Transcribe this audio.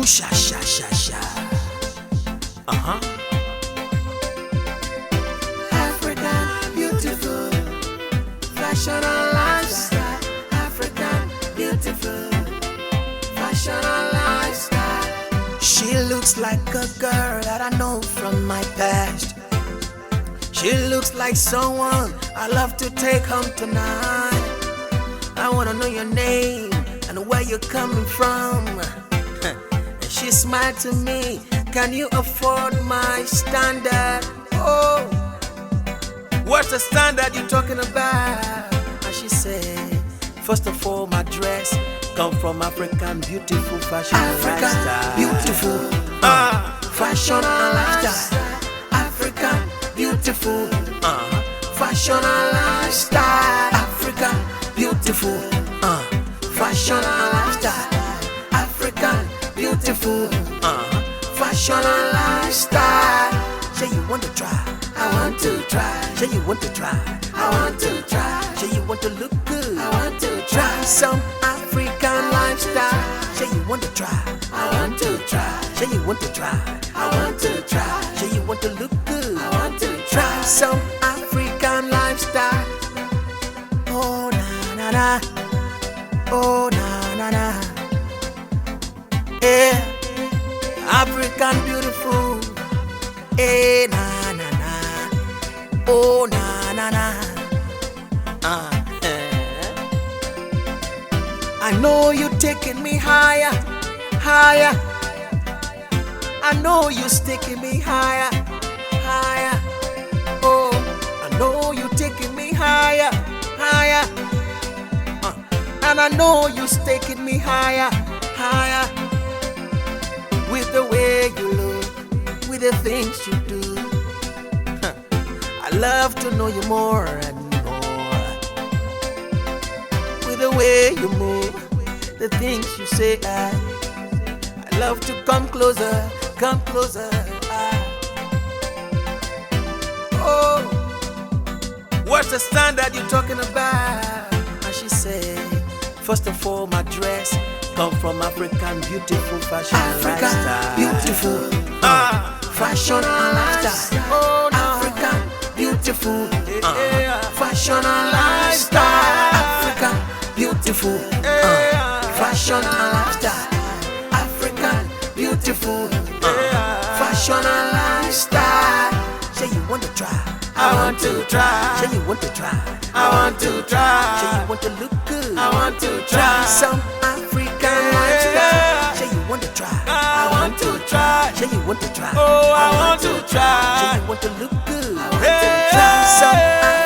Ooh, sha, sha, sha, sha. African beautiful, fashion and lifestyle. African beautiful, fashion and lifestyle. She looks like a girl that I know from my past. She looks like someone I love to take home tonight. I wanna know your name and where you're coming from. And she smiled to me, can you afford my standard? Oh, what's the standard you talking about? And she said, first of all, my dress come from African beautiful fashion and lifestyle. Beautiful, fashion and lifestyle. African beautiful, fashion and lifestyle. African beautiful, fashion and lifestyle. African beautiful, fashion and lifestyle. Say you want to try, I want to try. say you want to try, I want to try. say you want to look good. I want to Try try. some African lifestyle. Say you want to try, I want to try. say you want to try, I want to try. say you want to look good. I want to Try try. some African lifestyle. Oh na na na, oh na na na. Yeah, African beautiful. Eh na na na, oh na na na. I know you taking me higher, higher. I know you taking me higher, higher. Oh, I know you taking me higher, higher. And I know you taking me higher, higher. With the way you look, with the things you do. I love to know you more and more. With the way you move, the things you say, I love to come closer, come closer. Oh, what's the standard you talking about? And she said, first of all, my dress come from African beautiful fashion and African lifestyle. beautiful, fashion and lifestyle. Oh, no. African beautiful, Yeah. fashion and lifestyle. African beautiful, fashion and lifestyle. African beautiful, fashion and lifestyle. Say you want to try, I want to try. say you want to try, I want to say try. you want to look good. I want to Try try. some African lifestyle. Say you want to try, I want to try. say you want to try, Oh, I want to say try. you want to look good. I want to Try some try.